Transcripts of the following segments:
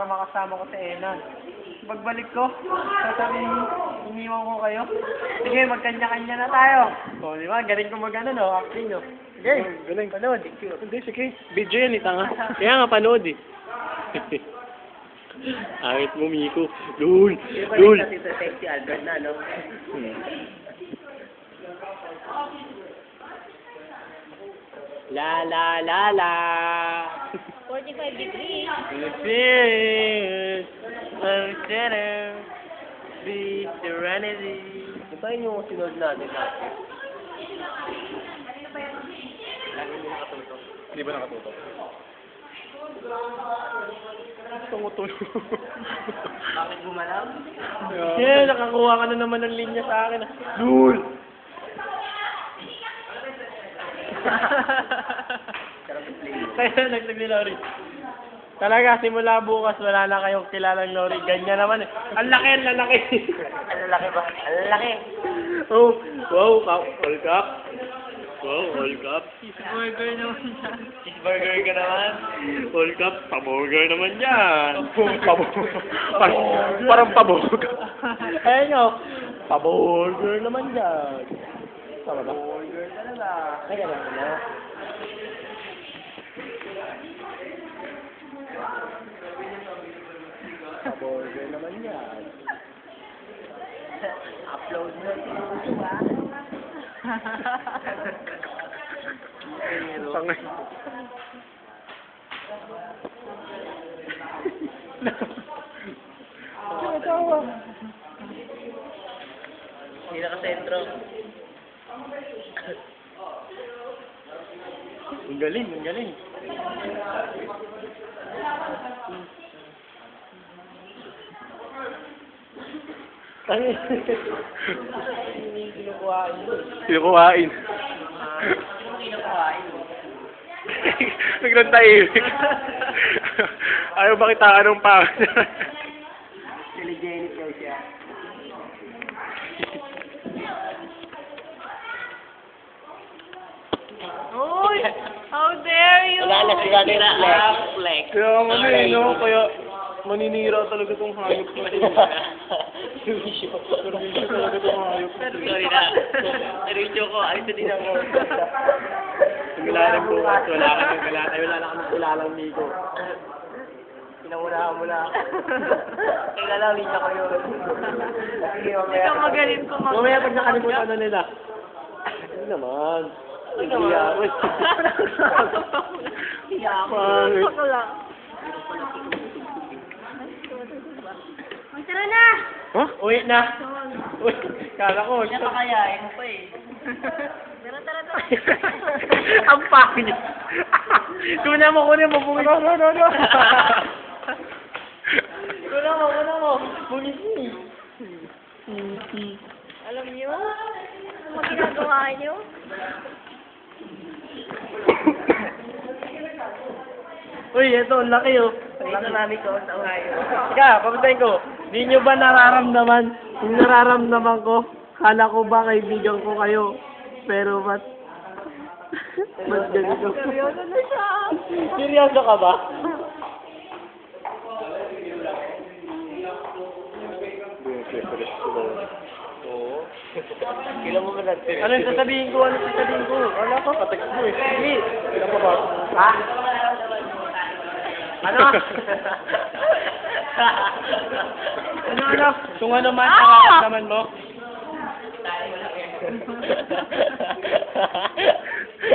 makasama ko sa Enan. Pagbalik ko, sasabihin, iniwan ko kayo. Sige, magkanya-kanya na tayo. O, di ba? Galing ko mag-ano, no? Acting, no? Sige, Galing. panood. Hindi, sige. Video yan, tanga. Kaya nga, panood eh. Angit mo, Miko. Lul! Lul! Kasi sa sexy Albert na, no? La la la la. 45 degrees. Be serenity. Ito yung sinod natin. Hindi ba nakatutok? Tumutulo. Bakit gumalaw? Yeah, nakakuha ka na naman ng linya sa akin. Lul! Kaya nagtag ni Lori. Talaga, simula bukas, wala na kayong kilalang Lori. Ganyan naman eh. Ang laki, ang lalaki. Ang laki ba? Ang laki. Oh, wow, all cup. Wow, all cup. Cheeseburger naman yan. Cheeseburger ka naman. All cup, paburger naman yan. Parang paburger. Ayan nyo, paburger naman yan. Tama ba? Burger talaga. Ay, ganun na. Paburger naman yan. Upload mo sa YouTube, ah. Tangay. Tawa. Hindi nakasentro. Ang galing, ang galing. Tangay. Kinukuhain mo. Kinukuhain. Kinukuhain mo. Biglang tahimik. Ayaw ba kita anong pa? Telegenic daw siya. Uy! How dare you! Wala sila nila. Flex. Kaya ano eh, no? Kaya maninira talaga tong hayop na ito. Servisyo. Servisyo talaga tong hayop na ito. Sorry na. Servisyo ko. Ayos din ako. Simula ng bukas, wala ka ng kalata. Wala na kami kilalang Miko. Pinamunahan mo na ako. Kaya lang, linya ko yun. Sige, mamaya. Ikaw magaling ko mag- Mamaya pag nakalimutan na nila. Ano naman? Ano naman? Hiya ako. Pangit. Ako lang. Tara na! Huh? Uwi na. Uy, kala ko. Kaya pakayain mo pa eh. Tara, tara, tara. Ang pangit. Kunin mo. No. Kunin mo. Bungisi. Alam niyo? Ano mga ginagawa niyo? Uy, ito, ang laki oh. Dito namin ko sa Ohio. Ika, pagkain ko, di nyo ba nararamdaman? Yung nararamdaman ko, kala ko ba kaibigan ko kayo, pero ba't ganito? Seryoso na siya. Seryoso ka ba? Oo. Kailan mo ba nag-text? Ano yung sasabihin ko? Wala ko, katext mo eh. Sige. Kailan pa ba? Ha? Ano? Ano? Kung ano man, nararamdaman mo.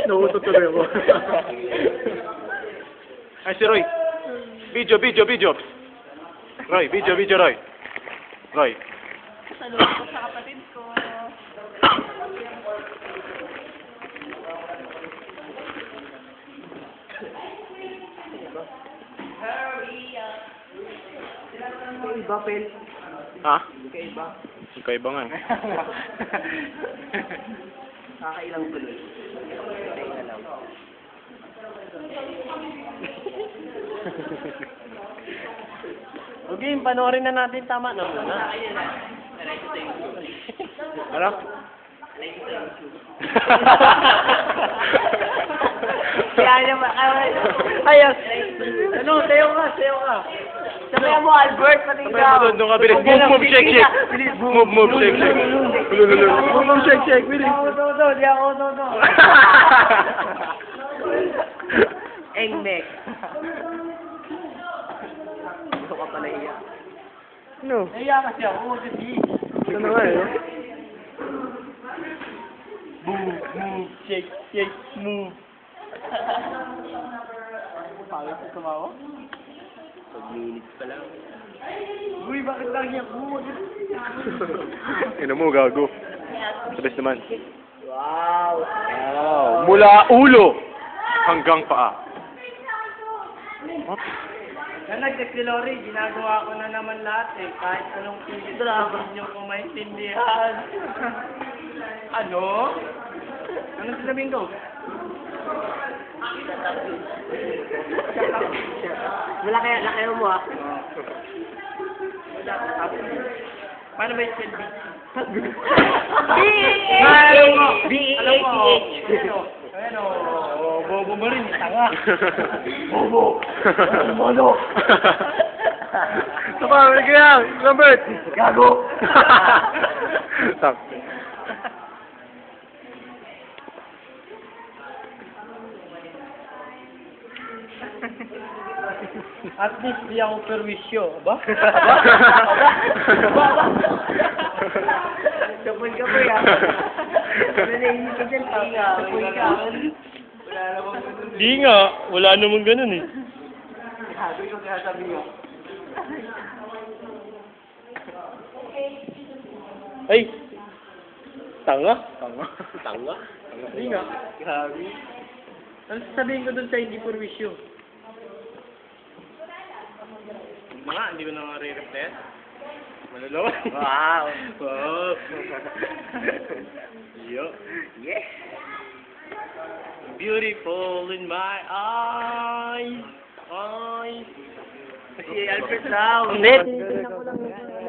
Nautot tuloy ako. Ay, si Roy. Video. Roy, video, Roy. Roy. Saludo ko sa kapatid ko. Iba, Pel. Ha? Iba. Iba nga. Kakailang tuloy. Kaya na lang. Okay, panoorin na natin. Tama na muna. Ano? Kaya naman, Ayos! Ano? Sayo ka! Sabihan mo, Albert, pati Sabay mo doon ka, bilis. Move, shake, shake. Move, shake, shake. Move, shake, shake, bilis. Di ako, do. Engnek. Gusto ka pala iya. No. Naiya kasi ako, kasi. Ito na nga eh, no? Move, shake, move. Pagod sa tumawa? 5 minutes pa lang. Uy, bakit lang yan? Ino mo, gago. Sabes naman. Wow. Wow. Mula ulo hanggang paa. What? Yan nag-text si Lori, ginagawa ko na naman lahat eh. Kahit anong pilit dapat niyo kung maintindihan. Ano? Anong sinabihin ko? Laki mo ah. Paano ba yung spell B-E-A-T-H. Ayan o. Bobo mo rin, tanga. Bobo. Bobo. Sapa, balik ka yan. Lambert. Gago. Tak. At least di ako perwisyo, ba? Kapul ka po yan. Nanainit ka dyan, kapul ka. Wala namang ganun. Di nga, wala namang ganun eh. Sabi ko kaya sabi ko. Ay! Tanga? Tanga? Di nga. Grabe. Ano sasabihin ko dun sa hindi perwisyo? Mga, hindi ko na nga re-reflect. Malalawa. Wow. Wow. Yo. Yes. Beautiful in my eyes. Eyes. Si Albert daw. Hindi.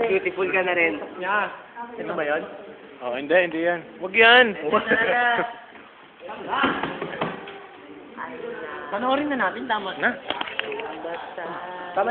Beautiful ka na rin. Yeah. Ito ba yun? Oh, hindi yan. Huwag yan. Panoorin na natin, tama Na? Tama